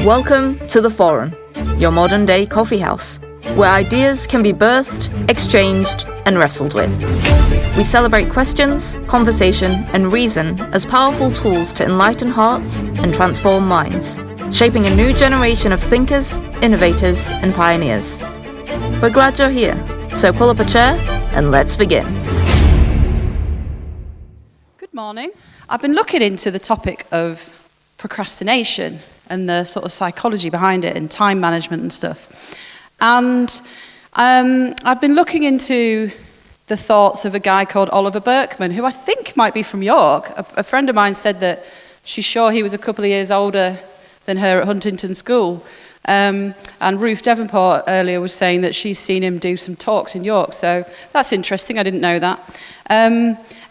Welcome to The Forum, your modern-day coffeehouse, where ideas can be birthed, exchanged, and wrestled with. We celebrate questions, conversation, and reason as powerful tools to enlighten hearts and transform minds, shaping a new generation of thinkers, innovators, and pioneers. We're glad you're here, so pull up a chair and let's begin. Good morning. I've been looking into the topic of procrastination and the sort of psychology behind it and time management and stuff. And I've been looking into the thoughts of a guy called Oliver Burkeman, who I think might be from York. A friend of mine said that she's sure he was a couple of years older than her at Huntington School. And Ruth Devonport earlier was saying that she's seen him do some talks in York. So that's interesting. I didn't know that.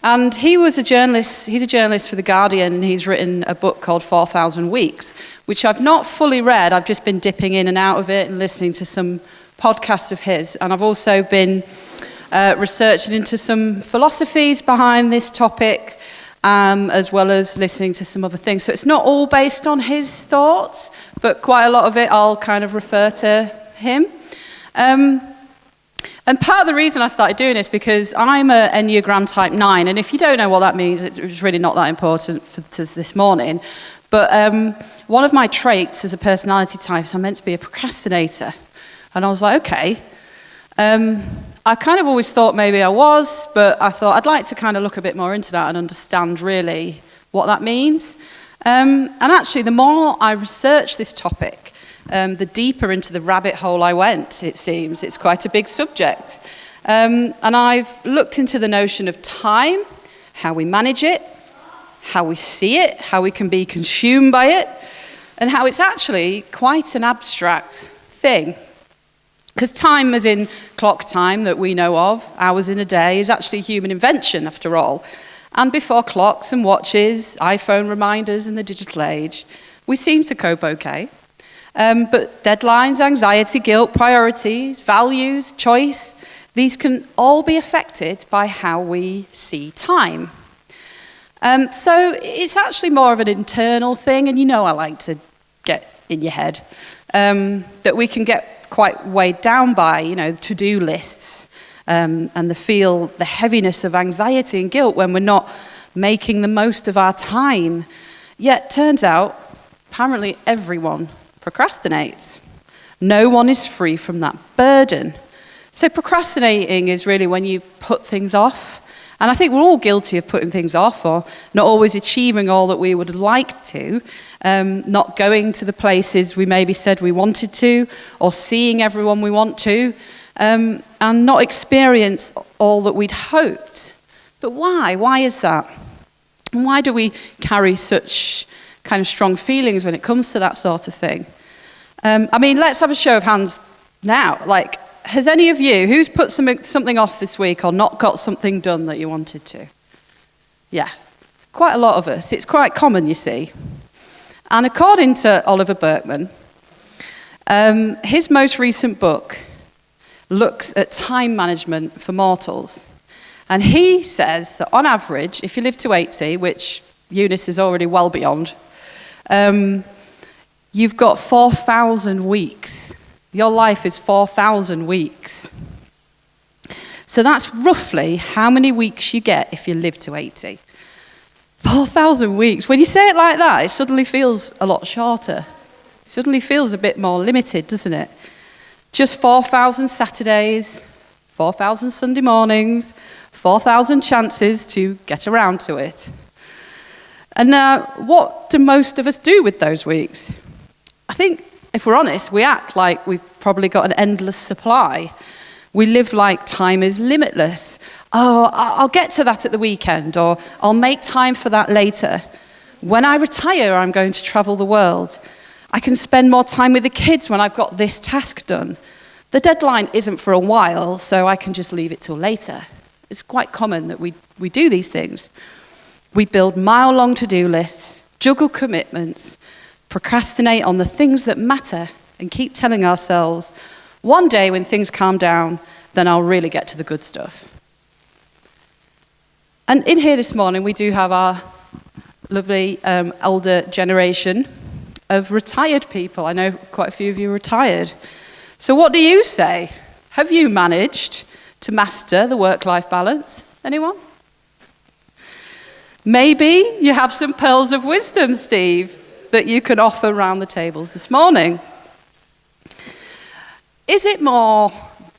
And he was a journalist. He's a journalist for The Guardian, and he's written a book called 4,000 Weeks, which I've not fully read. I've just been dipping in and out of it and listening to some podcasts of his. And I've also been researching into some philosophies behind this topic, as well as listening to some other things. So it's not all based on his thoughts, but quite a lot of it I'll kind of refer to him. And part of the reason I started doing this because I'm an Enneagram Type 9, and if you don't know what that means, it's really not that important to this morning. But one of my traits as a personality type is I'm meant to be a procrastinator. And I was like, okay. I kind of always thought maybe I was, but I thought I'd like to kind of look a bit more into that and understand really what that means. And actually, the more I researched this topic, the deeper into the rabbit hole I went, it seems. It's quite a big subject. And I've looked into the notion of time, how we manage it, how we see it, how we can be consumed by it, and how it's actually quite an abstract thing. Because time, as in clock time that we know of, hours in a day, is actually human invention after all. And before clocks and watches, iPhone reminders and the digital age, we seem to cope okay. But deadlines, anxiety, guilt, priorities, values, choice, these can all be affected by how we see time. So it's actually more of an internal thing, and you know I like to get in your head, that we can get quite weighed down by, to-do lists, and the heaviness of anxiety and guilt when we're not making the most of our time. Yet, turns out, apparently everyone procrastinates. No one is free from that burden. So procrastinating is really when you put things off. And I think we're all guilty of putting things off or not always achieving all that we would like to, not going to the places we maybe said we wanted to, or seeing everyone we want to, and not experience all that we'd hoped. But why? Why is that? And why do we carry such kind of strong feelings when it comes to that sort of thing? Let's have a show of hands now. Has any of you, who's put something off this week or not got something done that you wanted to? Yeah, quite a lot of us. It's quite common, you see. And according to Oliver Burkeman, his most recent book looks at time management for mortals. And he says that on average, if you live to 80, which Eunice is already well beyond, you've got 4,000 weeks. Your life is 4,000 weeks. So that's roughly how many weeks you get if you live to 80. 4,000 weeks. When you say it like that, it suddenly feels a lot shorter. It suddenly feels a bit more limited, doesn't it? Just 4,000 Saturdays, 4,000 Sunday mornings, 4,000 chances to get around to it. And now, what do most of us do with those weeks? I think, if we're honest, we act like we've probably got an endless supply. We live like time is limitless. Oh, I'll get to that at the weekend, or I'll make time for that later. When I retire, I'm going to travel the world. I can spend more time with the kids when I've got this task done. The deadline isn't for a while, so I can just leave it till later. It's quite common that we do these things. We build mile-long to-do lists, juggle commitments, procrastinate on the things that matter, and keep telling ourselves, one day when things calm down, then I'll really get to the good stuff. And in here this morning, we do have our lovely elder generation of retired people. I know quite a few of you are retired. So what do you say? Have you managed to master the work-life balance? Anyone? Maybe you have some pearls of wisdom, Steve, that you can offer around the tables this morning. Is it more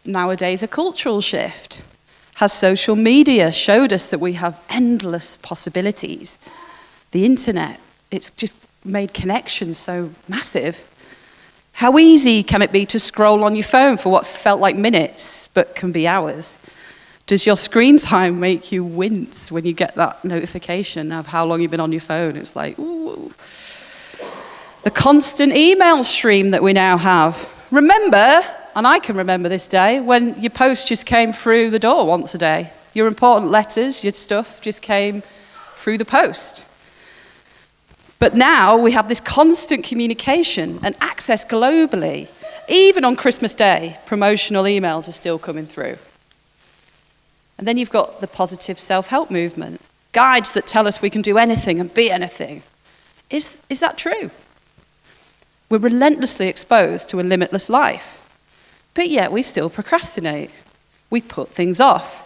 nowadays a cultural shift? Has social media showed us that we have endless possibilities? The internet, it's just made connections so massive. How easy can it be to scroll on your phone for what felt like minutes, but can be hours? Does your screen time make you wince when you get that notification of how long you've been on your phone? It's like, ooh. The constant email stream that we now have. Remember, and I can remember this day, when your post just came through the door once a day. Your important letters, your stuff just came through the post. But now we have this constant communication and access globally. Even on Christmas Day, promotional emails are still coming through. And then you've got the positive self-help movement. Guides that tell us we can do anything and be anything. Is that true? We're relentlessly exposed to a limitless life. But yet we still procrastinate. We put things off.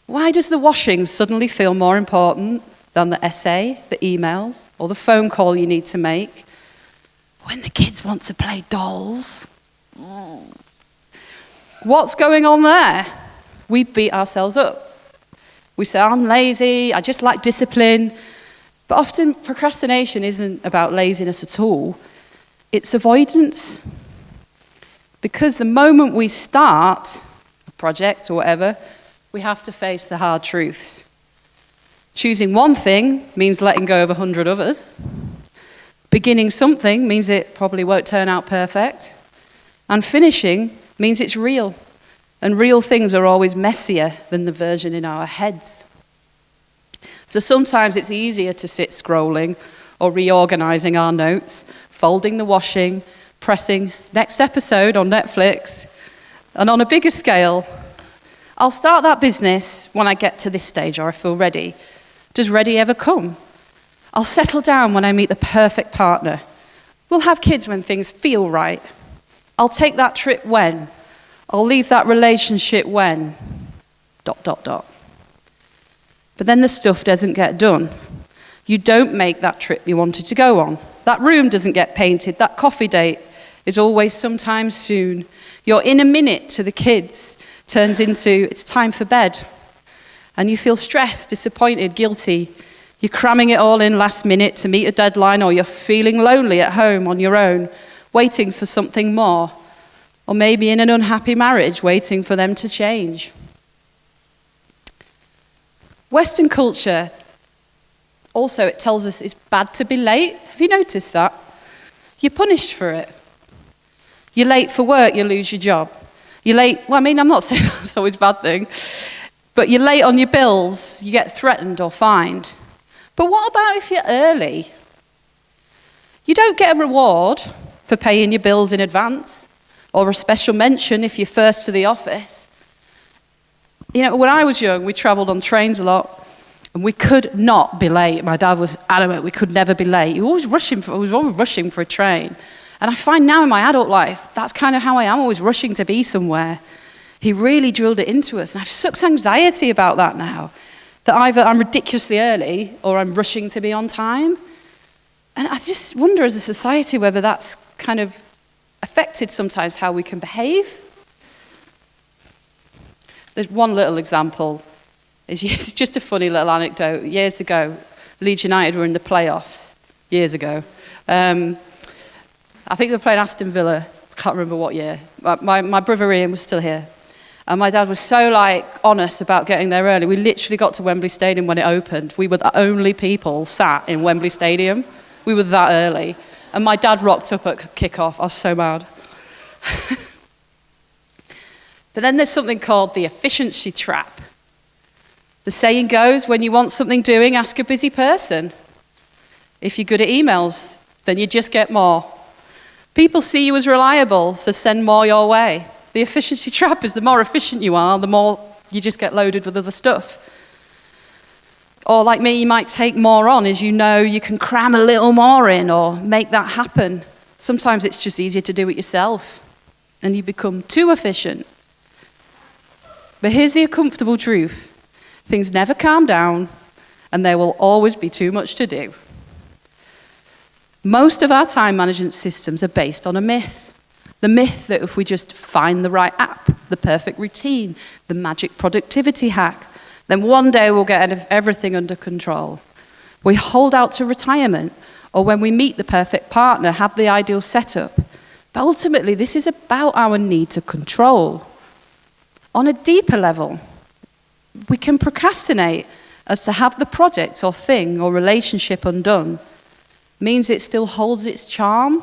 Why does the washing suddenly feel more important than the essay, the emails, or the phone call you need to make? When the kids want to play dolls? What's going on there? We beat ourselves up. We say, I'm lazy, I just lack discipline. But often procrastination isn't about laziness at all. It's avoidance. Because the moment we start a project or whatever, we have to face the hard truths. Choosing one thing means letting go of 100 others. Beginning something means it probably won't turn out perfect. And finishing means it's real. And real things are always messier than the version in our heads. So sometimes it's easier to sit scrolling or reorganizing our notes, folding the washing, pressing next episode on Netflix. And on a bigger scale, I'll start that business when I get to this stage or I feel ready. Does ready ever come? I'll settle down when I meet the perfect partner. We'll have kids when things feel right. I'll take that trip when. I'll leave that relationship when. ... But then the stuff doesn't get done. You don't make that trip you wanted to go on. That room doesn't get painted. That coffee date is always sometime soon. Your in a minute to the kids turns into it's time for bed. And you feel stressed, disappointed, guilty. You're cramming it all in last minute to meet a deadline, or you're feeling lonely at home on your own, waiting for something more. Or maybe in an unhappy marriage, waiting for them to change. Western culture, also, it tells us it's bad to be late. Have you noticed that? You're punished for it. You're late for work, you lose your job. You're late, well, I mean, I'm not saying that's always a bad thing, but you're late on your bills, you get threatened or fined. But what about if you're early? You don't get a reward for paying your bills in advance, or a special mention if you're first to the office. You know, when I was young, we travelled on trains a lot, and we could not be late. My dad was adamant we could never be late. He was always rushing for a train. And I find now in my adult life, that's kind of how I am, always rushing to be somewhere. He really drilled it into us. And I have such anxiety about that now, that either I'm ridiculously early or I'm rushing to be on time. And I just wonder as a society whether that's kind of affected sometimes how we can behave. There's one little example. It's just a funny little anecdote. Years ago, Leeds United were in the playoffs. Years ago. I think they were playing Aston Villa. I can't remember what year. My brother Ian was still here. And my dad was so honest about getting there early. We literally got to Wembley Stadium when it opened. We were the only people sat in Wembley Stadium. We were that early. And my dad rocked up at kick-off. I was so mad. But then there's something called the efficiency trap. The saying goes, when you want something doing, ask a busy person. If you're good at emails, then you just get more. People see you as reliable, so send more your way. The efficiency trap is the more efficient you are, the more you just get loaded with other stuff. Or like me, you might take more on as you know you can cram a little more in or make that happen. Sometimes it's just easier to do it yourself and you become too efficient. But here's the uncomfortable truth. Things never calm down and there will always be too much to do. Most of our time management systems are based on a myth. The myth that if we just find the right app, the perfect routine, the magic productivity hack, then one day we'll get everything under control. We hold out to retirement, or when we meet the perfect partner, have the ideal setup. But ultimately, this is about our need to control. On a deeper level, we can procrastinate as to have the project or thing or relationship undone. Means it still holds its charm,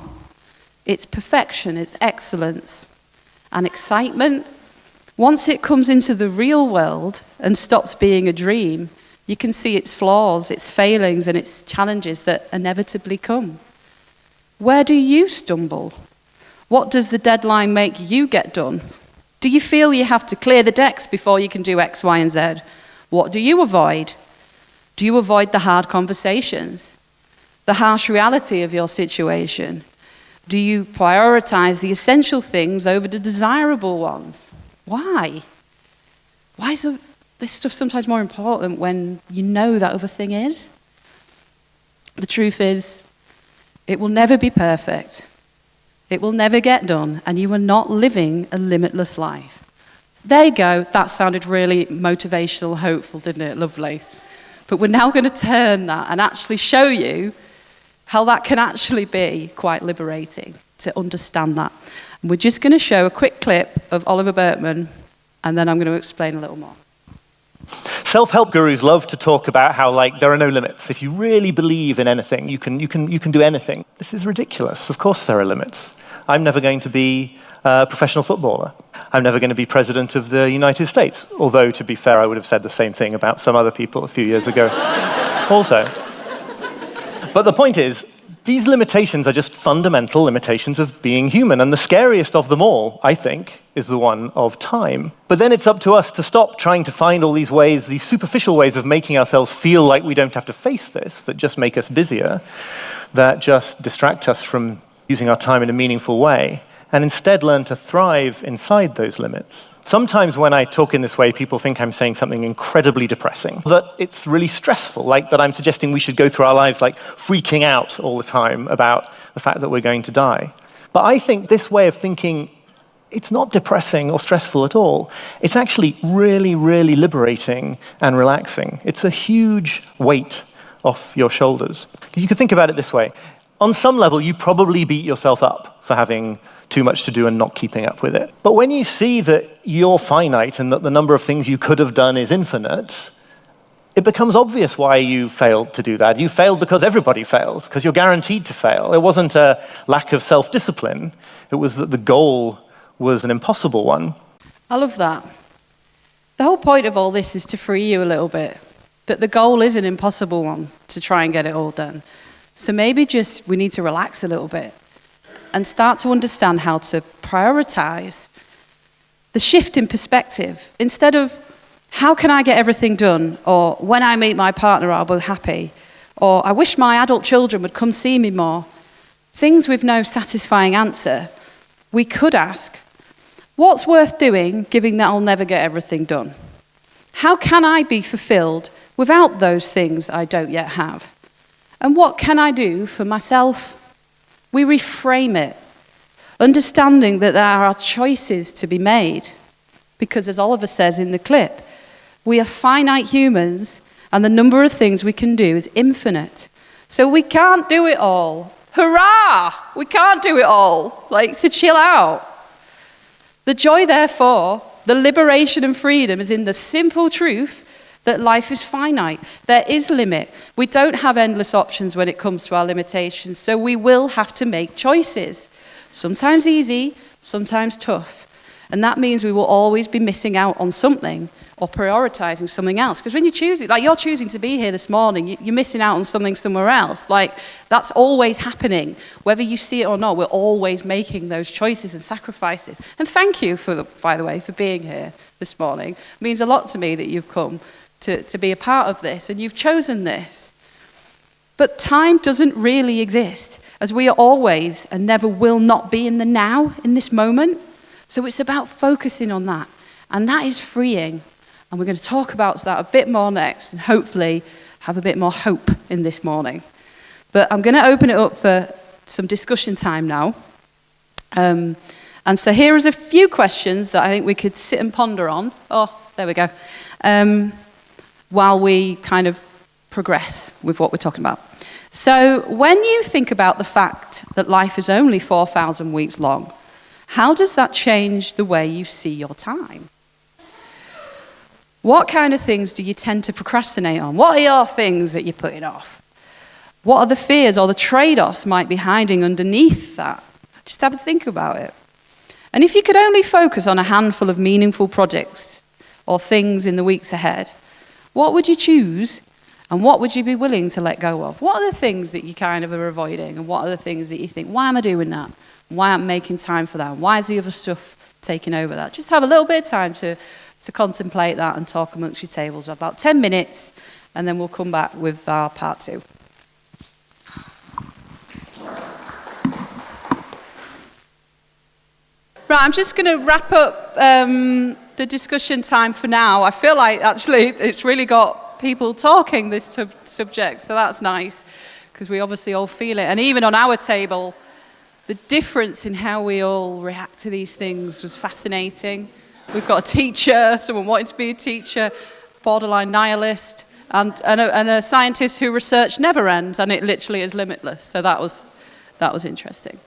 its perfection, its excellence, and excitement. Once it comes into the real world and stops being a dream, you can see its flaws, its failings, and its challenges that inevitably come. Where do you stumble? What does the deadline make you get done? Do you feel you have to clear the decks before you can do X, Y, and Z? What do you avoid? Do you avoid the hard conversations? The harsh reality of your situation? Do you prioritize the essential things over the desirable ones? Why? Why is this stuff sometimes more important when you know that other thing is? The truth is, it will never be perfect. It will never get done, and you are not living a limitless life. There you go. That sounded really motivational, hopeful, didn't it? Lovely. But we're now going to turn that and actually show you how that can actually be quite liberating to understand that. And we're just going to show a quick clip of Oliver Burkeman, and then I'm going to explain a little more. Self-help gurus love to talk about how, there are no limits. If you really believe in anything, you can do anything. This is ridiculous. Of course there are limits. I'm never going to be a professional footballer. I'm never going to be president of the United States. Although, to be fair, I would have said the same thing about some other people a few years ago also. But the point is, these limitations are just fundamental limitations of being human, and the scariest of them all, I think, is the one of time. But then it's up to us to stop trying to find all these ways, these superficial ways of making ourselves feel like we don't have to face this, that just make us busier, that just distract us from using our time in a meaningful way, and instead learn to thrive inside those limits. Sometimes when I talk in this way, people think I'm saying something incredibly depressing, that it's really stressful, like that I'm suggesting we should go through our lives freaking out all the time about the fact that we're going to die. But I think this way of thinking, it's not depressing or stressful at all. It's actually really, really liberating and relaxing. It's a huge weight off your shoulders. You could think about it this way. On some level, you probably beat yourself up for having too much to do and not keeping up with it. But when you see that you're finite and that the number of things you could have done is infinite, it becomes obvious why you failed to do that. You failed because everybody fails, because you're guaranteed to fail. It wasn't a lack of self-discipline. It was that the goal was an impossible one. I love that. The whole point of all this is to free you a little bit, that the goal is an impossible one to try and get it all done. So maybe we need to relax a little bit and start to understand how to prioritize the shift in perspective. Instead of, how can I get everything done? Or, when I meet my partner, I'll be happy. Or, I wish my adult children would come see me more. Things with no satisfying answer. We could ask, what's worth doing, given that I'll never get everything done? How can I be fulfilled without those things I don't yet have? And what can I do for myself? We reframe it, understanding that there are choices to be made. Because as Oliver says in the clip, we are finite humans and the number of things we can do is infinite. So we can't do it all. Hurrah! We can't do it all. So chill out. The joy, therefore, the liberation and freedom is in the simple truth that life is finite. There is limit. We don't have endless options when it comes to our limitations, so we will have to make choices. Sometimes easy, sometimes tough. And that means we will always be missing out on something or prioritizing something else. Because when you choose it, you're choosing to be here this morning, you're missing out on something somewhere else. That's always happening. Whether you see it or not, we're always making those choices and sacrifices. And thank you, by the way, for being here this morning. It means a lot to me that you've come. to be a part of this, and you've chosen this. But time doesn't really exist, as we are always and never will not be in the now, in this moment. So it's about focusing on that, and that is freeing. And we're going to talk about that a bit more next, and hopefully have a bit more hope in this morning. But I'm going to open it up for some discussion time now. And so here is a few questions that I think we could sit and ponder on. Oh, there we go. While we kind of progress with what we're talking about. So when you think about the fact that life is only 4,000 weeks long, how does that change the way you see your time? What kind of things do you tend to procrastinate on? What are your things that you're putting off? What are the fears or the trade-offs might be hiding underneath that? Just have a think about it. And if you could only focus on a handful of meaningful projects or things in the weeks ahead, what would you choose and what would you be willing to let go of? What are the things that you kind of are avoiding, and what are the things that you think, why am I doing that? Why am I making time for that? Why is the other stuff taking over that? Just have a little bit of time to contemplate that and talk amongst your tables. About 10 minutes, and then we'll come back with our part 2. Right, I'm just going to wrap up the discussion time for now. I feel like actually it's really got people talking this subject, so that's nice, because we obviously all feel it. And even on our table, the difference in how we all react to these things was fascinating. We've got a teacher, someone wanting to be a teacher, borderline nihilist, and a scientist who research never ends, and it literally is limitless. So that was interesting.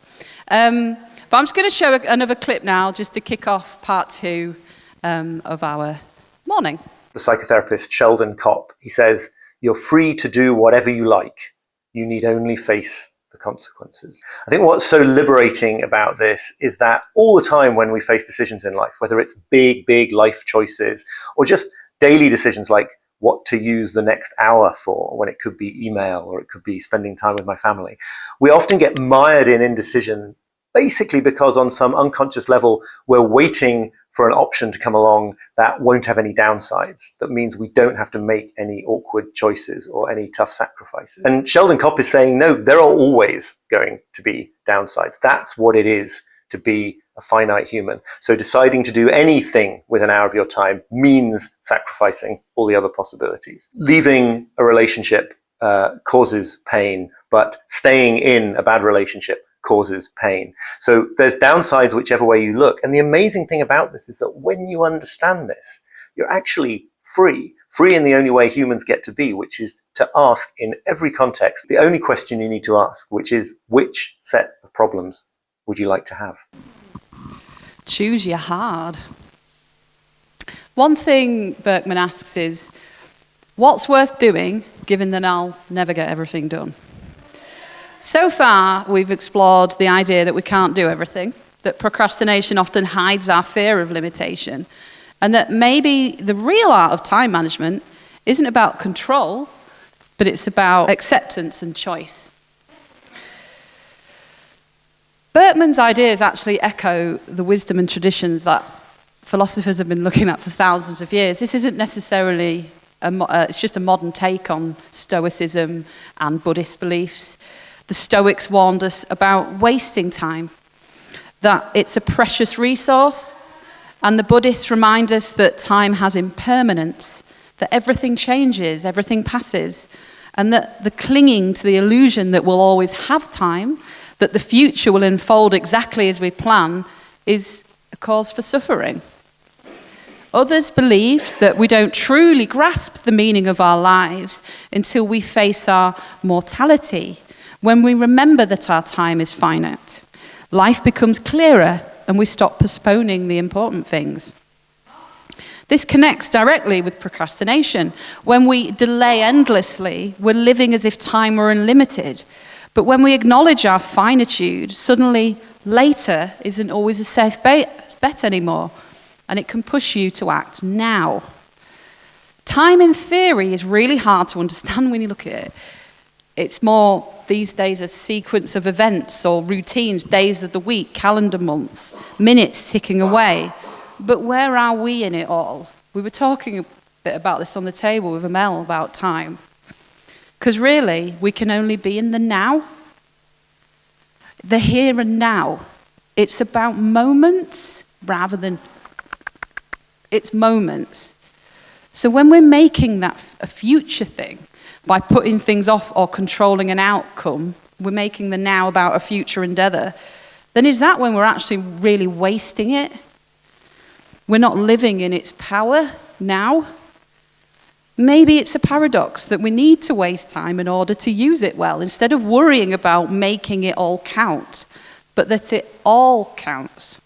But I'm just going to show another clip now, just to kick off part 2 of our morning. The psychotherapist Sheldon Kopp, he says, "You're free to do whatever you like. You need only face the consequences." I think what's so liberating about this is that all the time when we face decisions in life, whether it's big life choices or just daily decisions like what to use the next hour for, when it could be email or it could be spending time with my family, we often get mired in indecision, basically because on some unconscious level we're waiting for an option to come along that won't have any downsides. That means we don't have to make any awkward choices or any tough sacrifices. And Sheldon Kopp is saying, no, there are always going to be downsides. That's what it is to be a finite human. So deciding to do anything with an hour of your time means sacrificing all the other possibilities. Leaving a relationship causes pain, but staying in a bad relationship causes pain. So there's downsides whichever way you look. And the amazing thing about this is that when you understand this, you're actually free in the only way humans get to be, which is to ask in every context the only question you need to ask, which is, which set of problems would you like to have? Choose your hard. One thing Burkeman asks is, what's worth doing given that I'll never get everything done? So far, we've explored the idea that we can't do everything, that procrastination often hides our fear of limitation, and that maybe the real art of time management isn't about control, but it's about acceptance and choice. Berkman's ideas actually echo the wisdom and traditions that philosophers have been looking at for thousands of years. This isn't necessarily, it's just a modern take on Stoicism and Buddhist beliefs. The Stoics warned us about wasting time, that it's a precious resource, and the Buddhists remind us that time has impermanence, that everything changes, everything passes, and that the clinging to the illusion that we'll always have time, that the future will unfold exactly as we plan, is a cause for suffering. Others believe that we don't truly grasp the meaning of our lives until we face our mortality, when we remember that our time is finite. Life becomes clearer and we stop postponing the important things. This connects directly with procrastination. When we delay endlessly, we're living as if time were unlimited. But when we acknowledge our finitude, suddenly later isn't always a safe bet anymore, and it can push you to act now. Time in theory is really hard to understand when you look at it. It's more these days a sequence of events or routines, days of the week, calendar months, minutes ticking away. But where are we in it all? We were talking bit about this on the table with Amel about time. Because really, we can only be in the now. The here and now. It's about moments rather than it's moments. So when we're making that a future thing, by putting things off or controlling an outcome, we're making the now about a future endeavor, then is that when we're actually really wasting it? We're not living in its power now. Maybe it's a paradox that we need to waste time in order to use it well, instead of worrying about making it all count, but that it all counts.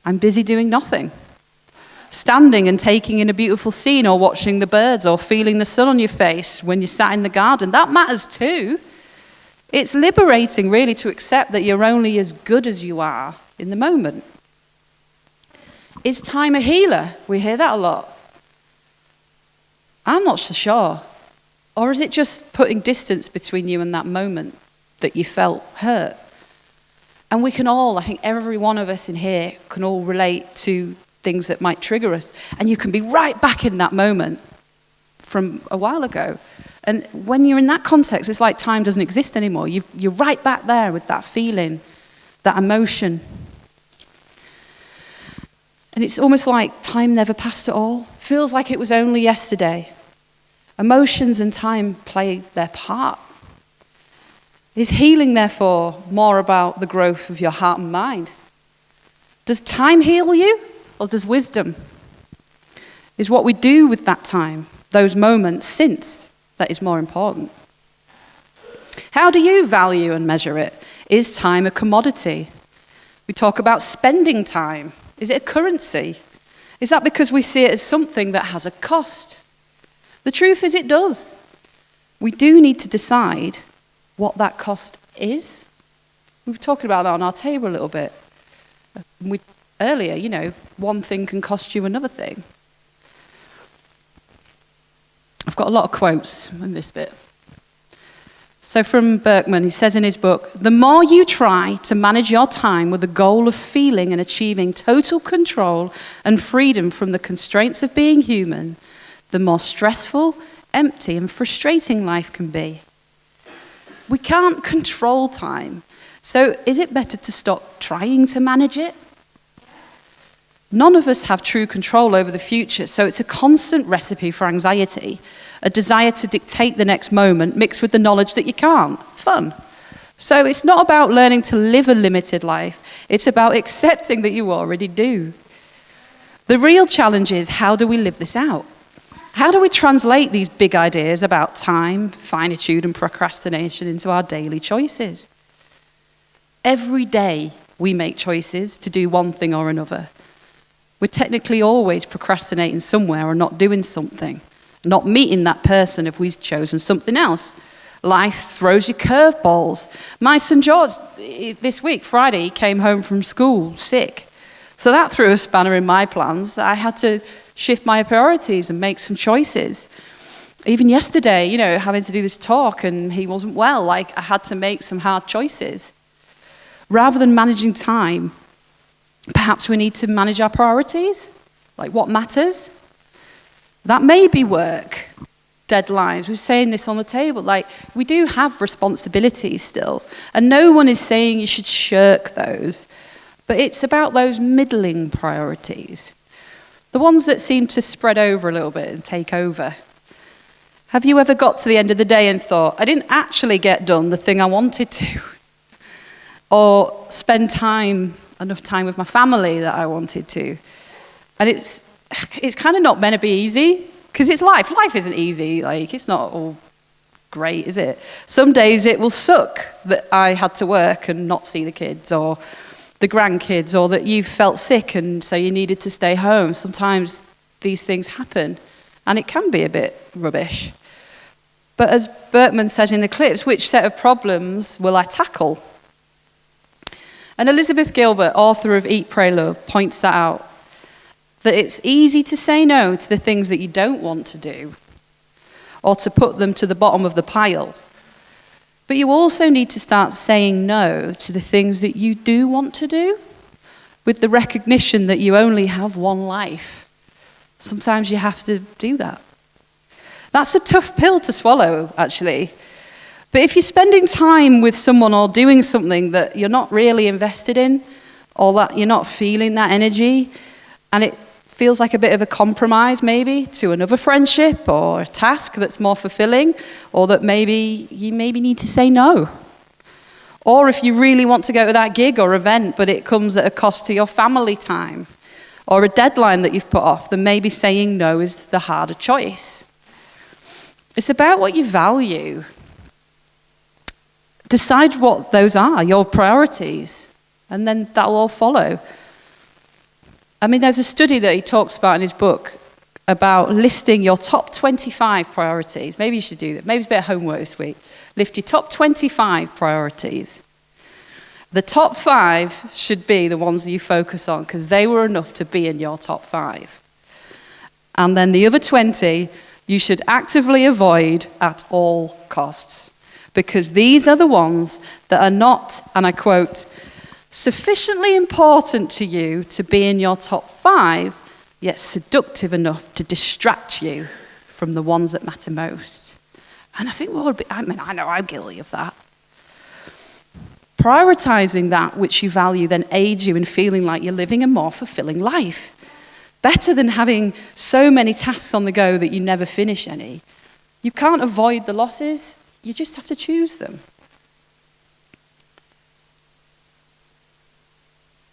I'm busy doing nothing. Standing and taking in a beautiful scene, or watching the birds, or feeling the sun on your face when you're sat in the garden. That matters too. It's liberating, really, to accept that you're only as good as you are in the moment. Is time a healer? We hear that a lot. I'm not so sure. Or is it just putting distance between you and that moment that you felt hurt? And we can all, I think every one of us in here can all relate to things that might trigger us. And you can be right back in that moment from a while ago. And when you're in that context, it's like time doesn't exist anymore. You're right back there with that feeling, that emotion. And it's almost like time never passed at all. Feels like it was only yesterday. Emotions and time play their part. Is healing, therefore, more about the growth of your heart and mind? Does time heal you, or does wisdom? Is what we do with that time, those moments since, that is more important? How do you value and measure it? Is time a commodity? We talk about spending time. Is it a currency? Is that because we see it as something that has a cost? The truth is it does. We do need to decide what that cost is. We were talking about that on our table a little bit. Earlier, one thing can cost you another thing. I've got a lot of quotes in this bit. So from Burkeman, he says in his book, the more you try to manage your time with the goal of feeling and achieving total control and freedom from the constraints of being human, the more stressful, empty, and frustrating life can be. We can't control time. So is it better to stop trying to manage it? None of us have true control over the future, so it's a constant recipe for anxiety, a desire to dictate the next moment mixed with the knowledge that you can't. Fun. So it's not about learning to live a limited life, it's about accepting that you already do. The real challenge is, how do we live this out? How do we translate these big ideas about time, finitude, and procrastination into our daily choices? Every day we make choices to do one thing or another. We're technically always procrastinating somewhere or not doing something, not meeting that person if we've chosen something else. Life throws you curveballs. My son George, this week, Friday, he came home from school sick. So that threw a spanner in my plans. I had to shift my priorities and make some choices. Even yesterday, having to do this talk and he wasn't well, I had to make some hard choices. Rather than managing time, perhaps we need to manage our priorities, like what matters. That may be work, deadlines. We're saying this on the table. We do have responsibilities still, and no one is saying you should shirk those. But it's about those middling priorities, the ones that seem to spread over a little bit and take over. Have you ever got to the end of the day and thought, I didn't actually get done the thing I wanted to? Or spend enough time with my family that I wanted to? And it's kind of not meant to be easy, because it's life. Life isn't easy. It's not all great, is it? Some days it will suck that I had to work and not see the kids or the grandkids, or that you felt sick and so you needed to stay home. Sometimes these things happen and it can be a bit rubbish. But as Burkeman says in the clips, which set of problems will I tackle? And Elizabeth Gilbert, author of Eat, Pray, Love, points that out, that it's easy to say no to the things that you don't want to do, or to put them to the bottom of the pile. But you also need to start saying no to the things that you do want to do, with the recognition that you only have one life. Sometimes you have to do that. That's a tough pill to swallow, actually. But if you're spending time with someone or doing something that you're not really invested in, or that you're not feeling that energy, and it feels like a bit of a compromise maybe to another friendship or a task that's more fulfilling, or that maybe you need to say no. Or if you really want to go to that gig or event, but it comes at a cost to your family time, or a deadline that you've put off, then maybe saying no is the harder choice. It's about what you value. Decide what those are, your priorities, and then that'll all follow. I mean, there's a study that he talks about in his book about listing your top 25 priorities. Maybe you should do that. Maybe it's a bit of homework this week. Lift your top 25 priorities. The top 5 should be the ones that you focus on because they were enough to be in your top 5. And then the other 20 you should actively avoid at all costs, because these are the ones that are not, and I quote, sufficiently important to you to be in your top 5, yet seductive enough to distract you from the ones that matter most. And I think I know I'm guilty of that. Prioritizing that which you value then aids you in feeling like you're living a more fulfilling life. Better than having so many tasks on the go that you never finish any. You can't avoid the losses, you just have to choose them.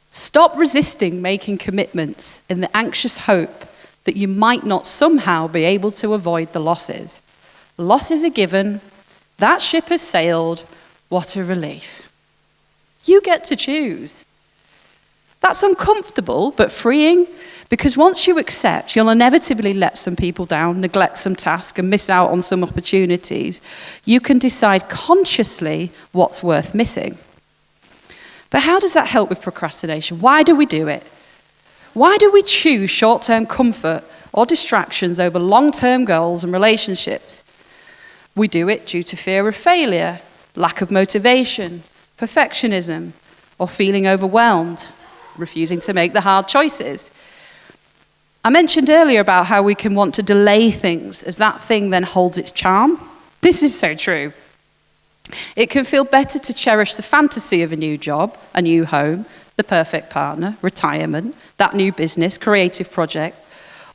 Stop resisting making commitments in the anxious hope that you might not somehow be able to avoid the losses. Losses are given, that ship has sailed, what a relief. You get to choose. That's uncomfortable but freeing, because once you accept, you'll inevitably let some people down, neglect some tasks, and miss out on some opportunities. You can decide consciously what's worth missing. But how does that help with procrastination? Why do we do it? Why do we choose short-term comfort or distractions over long-term goals and relationships? We do it due to fear of failure, lack of motivation, perfectionism, or feeling overwhelmed, refusing to make the hard choices. I mentioned earlier about how we can want to delay things as that thing then holds its charm. This is so true. It can feel better to cherish the fantasy of a new job, a new home, the perfect partner, retirement, that new business, creative project,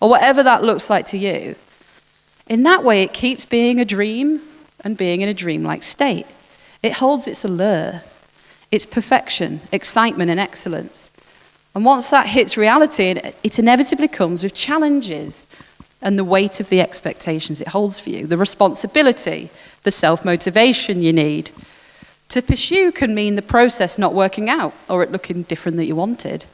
or whatever that looks like to you. In that way, it keeps being a dream and being in a dreamlike state. It holds its allure, its perfection, excitement, and excellence. And once that hits reality, it inevitably comes with challenges and the weight of the expectations it holds for you, the responsibility, the self-motivation you need. To pursue can mean the process not working out or it looking different than you wanted.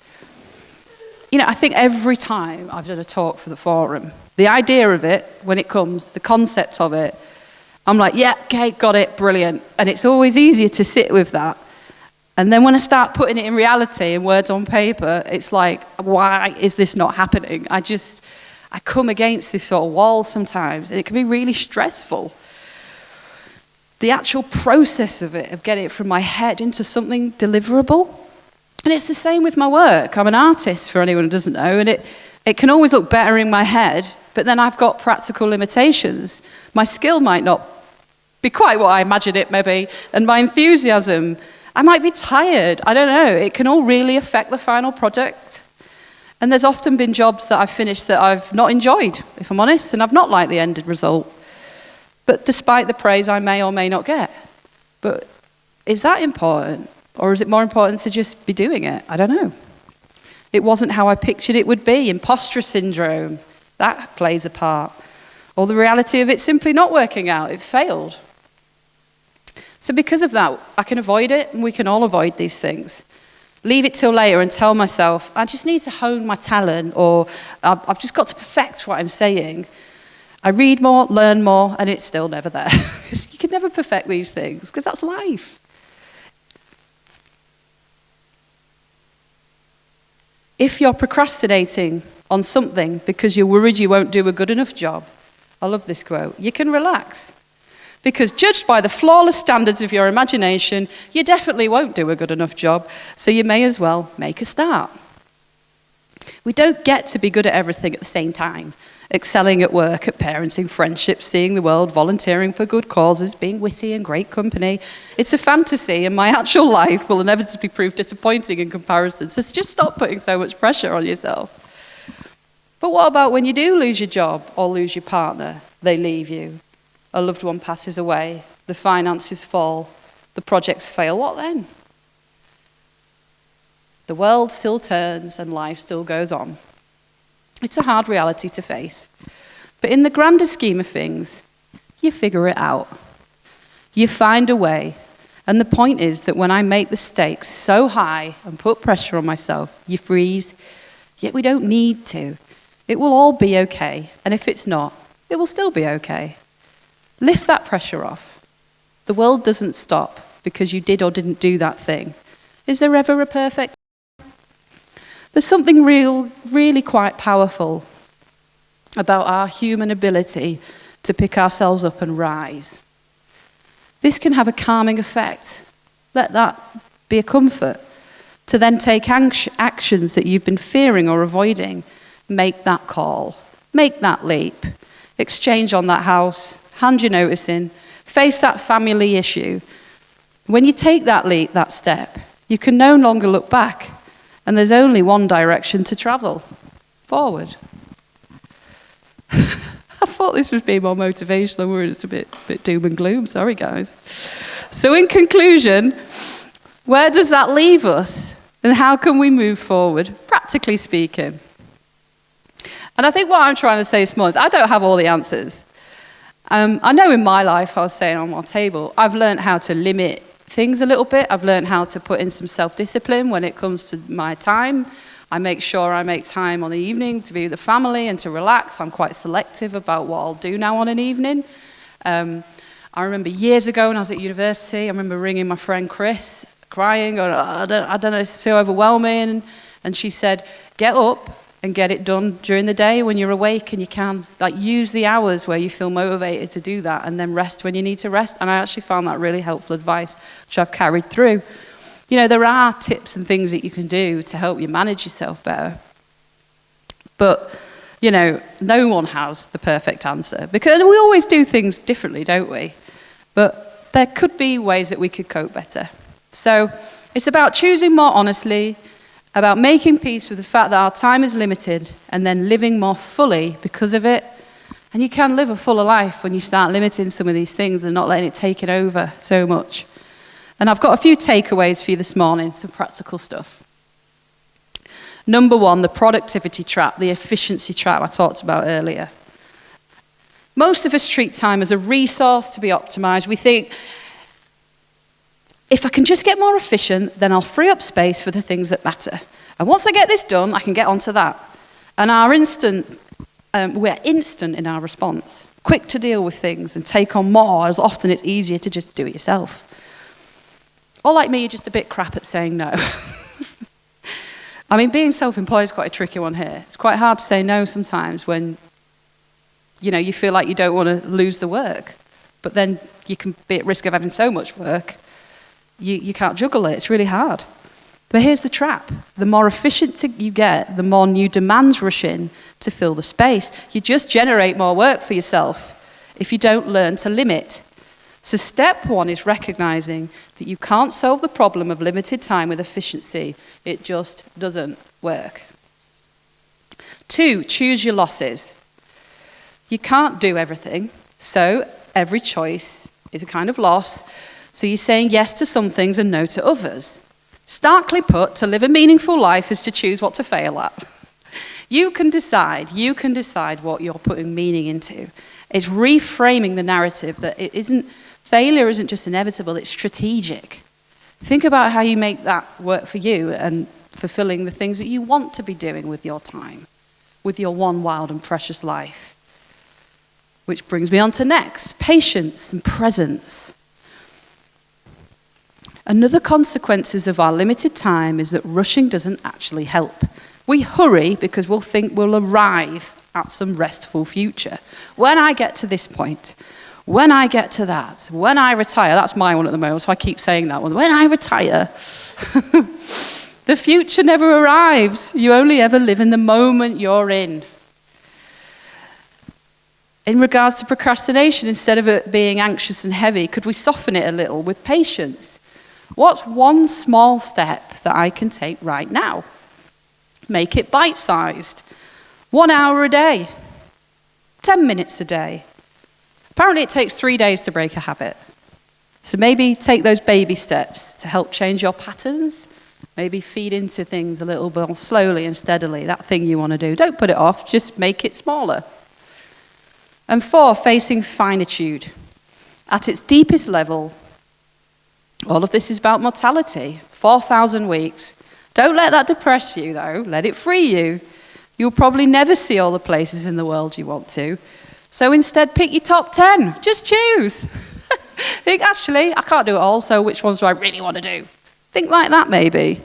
You know, I think every time I've done a talk for the forum, the idea of it, when it comes, the concept of it, I'm like, yeah, okay, got it, brilliant. And it's always easier to sit with that. And then when I start putting it in reality in words on paper, it's like, why is this not happening? I come against this sort of wall sometimes, and it can be really stressful. The actual process of it, of getting it from my head into something deliverable. And it's the same with my work. I'm an artist, for anyone who doesn't know, and it can always look better in my head, but then I've got practical limitations. My skill might not be quite what I imagine it may be, and my enthusiasm, I might be tired, I don't know. It can all really affect the final product. And there's often been jobs that I've finished that I've not enjoyed, if I'm honest, and I've not liked the end result. But despite the praise I may or may not get. But is that important? Or is it more important to just be doing it? I don't know. It wasn't how I pictured it would be. Imposter syndrome, that plays a part. Or the reality of it simply not working out. It failed. So because of that, I can avoid it, and we can all avoid these things. Leave it till later and tell myself, I just need to hone my talent, or I've just got to perfect what I'm saying. I read more, learn more, and it's still never there. You can never perfect these things, because that's life. If you're procrastinating on something because you're worried you won't do a good enough job, I love this quote, you can relax. Because judged by the flawless standards of your imagination, you definitely won't do a good enough job, so you may as well make a start. We don't get to be good at everything at the same time. excelling at work, at parenting, friendships, seeing the world, volunteering for good causes, being witty and great company. It's a fantasy, and my actual life will inevitably prove disappointing in comparison. So just stop putting so much pressure on yourself. But what about when you do lose your job or lose your partner? They leave you. A loved one passes away. The finances fall. The projects fail. What then? The world still turns and life still goes on. It's a hard reality to face. But in the grander scheme of things, you figure it out. You find a way. And the point is that when I make the stakes so high and put pressure on myself, you freeze. Yet we don't need to. It will all be okay. And if it's not, it will still be okay. Lift that pressure off. The world doesn't stop because you did or didn't do that thing. Is there ever a perfect? There's something really quite powerful about our human ability to pick ourselves up and rise. This can have a calming effect. Let that be a comfort. To then take actions that you've been fearing or avoiding. Make that call. Make that leap. Exchange on that house. Hand your notice in. Face that family issue. When you take that leap, that step, you can no longer look back. And there's only one direction to travel. Forward. I thought this was being more motivational. We're just a bit doom and gloom. Sorry, guys. So in conclusion, where does that leave us? And how can we move forward, practically speaking? And I think what I'm trying to say this morning is I don't have all the answers. I know in my life, I was saying on my table, I've learned how to limit things a little bit. I've learned how to put in some self-discipline when it comes to my time. I make sure I make time on the evening to be with the family and to relax. I'm quite selective about what I'll do now on an evening. I remember years ago when I was at university, I remember ringing my friend Chris, crying, going, I don't know, it's so overwhelming. And she said, get up and get it done during the day when you're awake and you can. Like, use the hours where you feel motivated to do that and then rest when you need to rest. And I actually found that really helpful advice, which I've carried through. You know, there are tips and things that you can do to help you manage yourself better. But, you know, no one has the perfect answer because we always do things differently, don't we? But there could be ways that we could cope better. So it's about choosing more honestly, about making peace with the fact that our time is limited and then living more fully because of it. And you can live a fuller life when you start limiting some of these things and not letting it take it over so much. And I've got a few takeaways for you this morning, some practical stuff. Number one, the productivity trap, the efficiency trap I talked about earlier. Most of us treat time as a resource to be optimized. We think, if I can just get more efficient, then I'll free up space for the things that matter. And once I get this done, I can get onto that. And we're instant in our response, quick to deal with things and take on more, as often it's easier to just do it yourself. Or like me, you're just a bit crap at saying no. I mean, being self-employed is quite a tricky one here. It's quite hard to say no sometimes when, you know, you feel like you don't want to lose the work. But then you can be at risk of having so much work, you can't juggle it. It's really hard. But here's the trap. The more efficient you get, the more new demands rush in to fill the space. You just generate more work for yourself if you don't learn to limit. So step one is recognizing that you can't solve the problem of limited time with efficiency. It just doesn't work. 2, choose your losses. You can't do everything, so every choice is a kind of loss. So you're saying yes to some things and no to others. Starkly put, to live a meaningful life is to choose what to fail at. You can decide what you're putting meaning into. It's reframing the narrative that failure isn't just inevitable, it's strategic. Think about how you make that work for you and fulfilling the things that you want to be doing with your time, with your one wild and precious life. Which brings me on to next, patience and presence. Another consequences of our limited time is that rushing doesn't actually help. We hurry because we'll think we'll arrive at some restful future. When I get to this point, when I get to that, when I retire, that's my one at the moment, so I keep saying that one. When I retire, the future never arrives. You only ever live in the moment you're in. In regards to procrastination, instead of it being anxious and heavy, could we soften it a little with patience? What's one small step that I can take right now? Make it bite-sized. 1 hour a day. 10 minutes a day. Apparently it takes 3 days to break a habit. So maybe take those baby steps to help change your patterns. Maybe feed into things a little more slowly and steadily, that thing you want to do. Don't put it off, just make it smaller. And 4, facing finitude. At its deepest level, all of this is about mortality. 4,000 weeks. Don't let that depress you, though. Let it free you. You'll probably never see all the places in the world you want to. So instead, pick your top 10. Just choose. Think, actually, I can't do it all, so which ones do I really want to do? Think like that, maybe.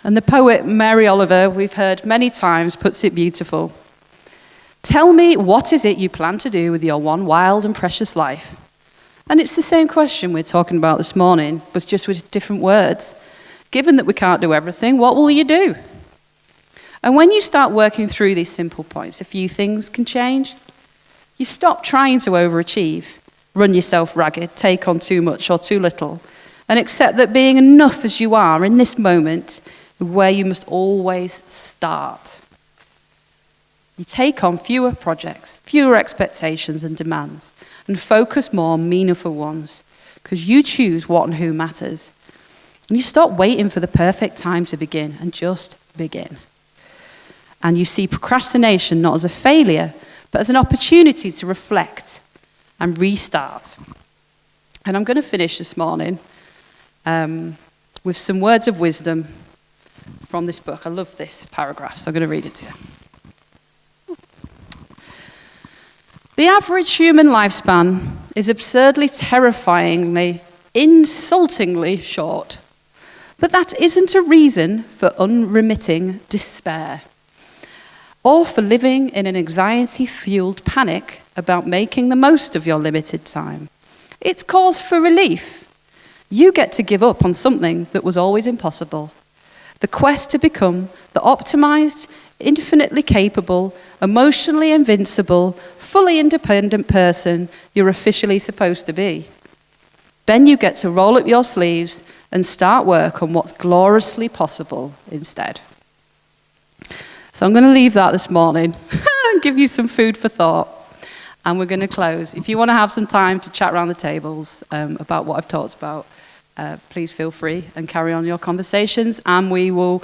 And the poet Mary Oliver, we've heard many times, puts it beautiful. Tell me, what is it you plan to do with your one wild and precious life? And it's the same question we're talking about this morning, but just with different words. Given that we can't do everything, what will you do? And when you start working through these simple points, a few things can change. You stop trying to overachieve, run yourself ragged, take on too much or too little, and accept that being enough as you are in this moment is where you must always start. You take on fewer projects, fewer expectations and demands, and focus more on meaningful ones, because you choose what and who matters. And you stop waiting for the perfect time to begin, and just begin. And you see procrastination not as a failure, but as an opportunity to reflect and restart. And I'm going to finish this morning with some words of wisdom from this book. I love this paragraph, so I'm going to read it to you. The average human lifespan is absurdly, terrifyingly, insultingly short. But that isn't a reason for unremitting despair, or for living in an anxiety-fueled panic about making the most of your limited time. It's cause for relief. You get to give up on something that was always impossible. The quest to become the optimized, infinitely capable, emotionally invincible, fully independent person you're officially supposed to be. Then you get to roll up your sleeves and start work on what's gloriously possible instead. So I'm going to leave that this morning and give you some food for thought. And we're going to close. If you want to have some time to chat around the tables about what I've talked about, please feel free and carry on your conversations. And we will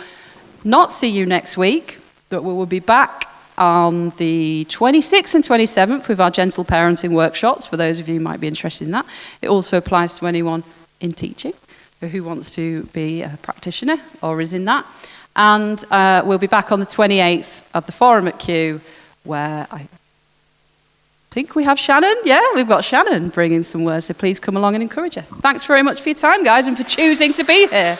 not see you next week, but we will be back on the 26th and 27th with our gentle parenting workshops, for those of you who might be interested in that. It also applies to anyone in teaching who wants to be a practitioner or is in that. And we'll be back on the 28th at the Forum at Kew, where I think we have Shannon. Yeah, we've got Shannon bringing some words, so please come along and encourage her. Thanks very much for your time, guys, and for choosing to be here.